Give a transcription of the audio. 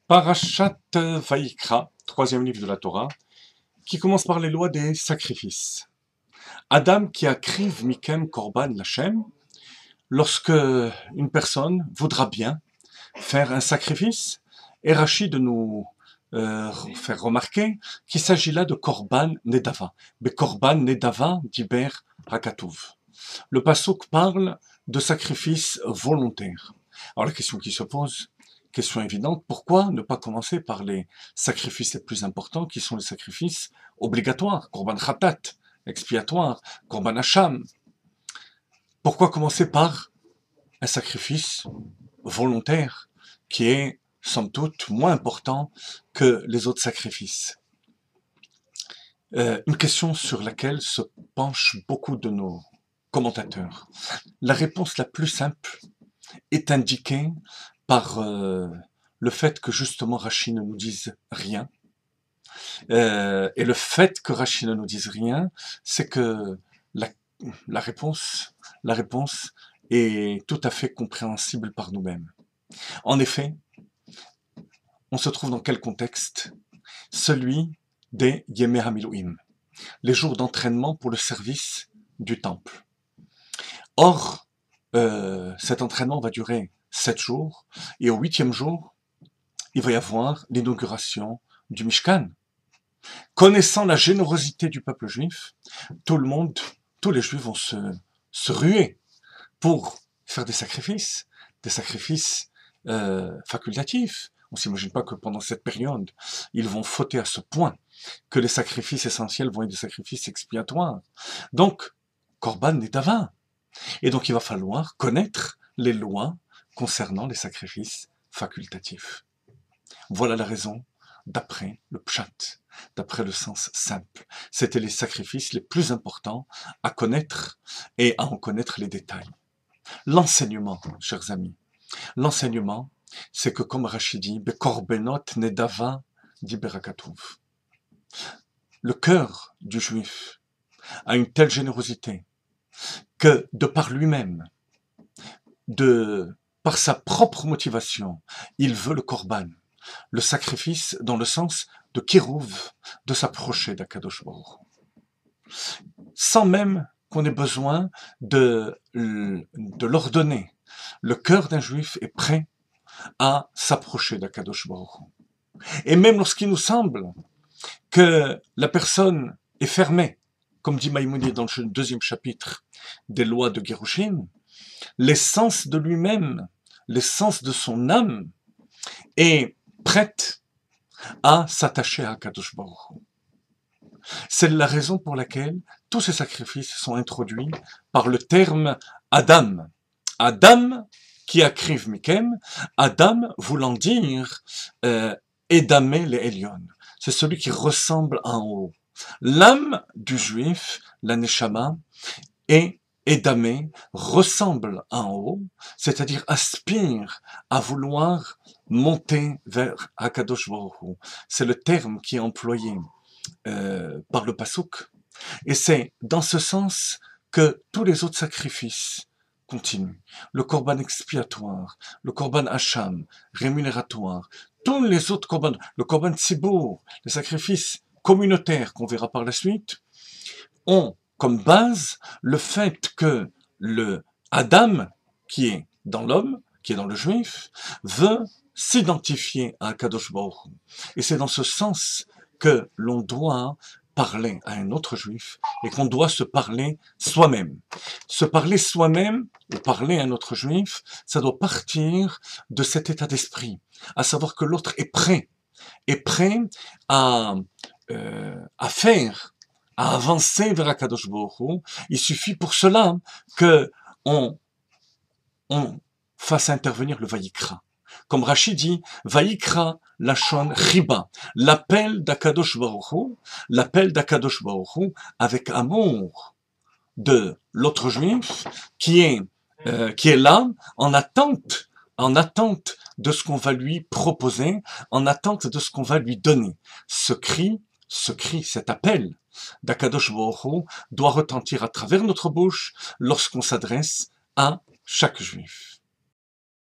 Parashat Vaïkra, troisième livre de la Torah, qui commence par les lois des sacrifices. Adam qui akriv mikem korban lachem, lorsque une personne voudra bien faire un sacrifice, et Rachid de nous faire remarquer qu'il s'agit là de korban nedava. Be korban nedava diber hakatuv. Le pasuk parle de sacrifice volontaire. Alors la question qui se pose, question évidente, pourquoi ne pas commencer par les sacrifices les plus importants qui sont les sacrifices obligatoires, korban khatat, expiatoire, korban hacham. Pourquoi commencer par un sacrifice volontaire qui est somme toute moins important que les autres sacrifices? Une question sur laquelle se penchent beaucoup de nos commentateurs. La réponse la plus simple est indiquée par le fait que justement Rachid ne nous dise rien. Et le fait que Rachid ne nous dise rien, c'est que la réponse est tout à fait compréhensible par nous-mêmes. En effet, on se trouve dans quel contexte? Celui des Yemei HaMiluim, les jours d'entraînement pour le service du temple. Or, cet entraînement va durer 7 jours, et au 8e jour, il va y avoir l'inauguration du Mishkan. Connaissant la générosité du peuple juif, tous les juifs vont se ruer pour faire des sacrifices facultatifs. On s'imagine pas que pendant cette période, ils vont fauter à ce point que les sacrifices essentiels vont être des sacrifices expiatoires. Donc, korban nedava. Et donc il va falloir connaître les lois concernant les sacrifices facultatifs. Voilà la raison d'après le pshat, d'après le sens simple. C'était les sacrifices les plus importants à connaître et à en connaître les détails. L'enseignement, chers amis, l'enseignement, c'est que comme Rachid dit, bekorbenot nedava di berakatuv. Le cœur du juif a une telle générosité que de par lui-même, par sa propre motivation, il veut le korban, le sacrifice dans le sens de kirouv, de s'approcher d'Akadosh Baruch Hu. Sans même qu'on ait besoin de l'ordonner. Le cœur d'un juif est prêt à s'approcher d'Akadosh Baruch Hu. Et même lorsqu'il nous semble que la personne est fermée, comme dit Maïmonide dans le 2e chapitre des lois de Gerushin, l'essence de lui-même, l'essence de son âme est prête à s'attacher à Kadosh Baruch Hu. C'est la raison pour laquelle tous ces sacrifices sont introduits par le terme Adam. Adam qui akriv mikem, Adam voulant dire Edamé le Elion. C'est celui qui ressemble en haut. L'âme du juif, la neshama, est Edamé, ressemble en haut, c'est-à-dire aspire à vouloir monter vers Akadosh Baruch Hu. C'est le terme qui est employé par le pasuk. Et c'est dans ce sens que tous les autres sacrifices continuent. Le korban expiatoire, le korban hacham, rémunératoire, tous les autres korban, le korban tzibour, les sacrifices communautaires qu'on verra par la suite, ont comme base le fait que le Adam, qui est dans l'homme, qui est dans le juif, veut s'identifier à Kadosh Baruch Hu. Et c'est dans ce sens que l'on doit parler à un autre juif et qu'on doit se parler soi-même. Se parler soi-même ou parler à un autre juif, ça doit partir de cet état d'esprit, à savoir que l'autre est prêt à faire, à avancer vers Akadosh Baruch Hu. Il suffit pour cela que on fasse intervenir le Vaïkra. Comme Rachid dit, Vaïkra lachon chiba, l'appel d'Akadosh Baruch Hu, l'appel d'Akadosh Baruch Hu avec amour de l'autre juif qui est là en attente de ce qu'on va lui proposer, en attente de ce qu'on va lui donner. Ce cri, cet appel d'Akadosh Baruch Hu doit retentir à travers notre bouche lorsqu'on s'adresse à chaque juif.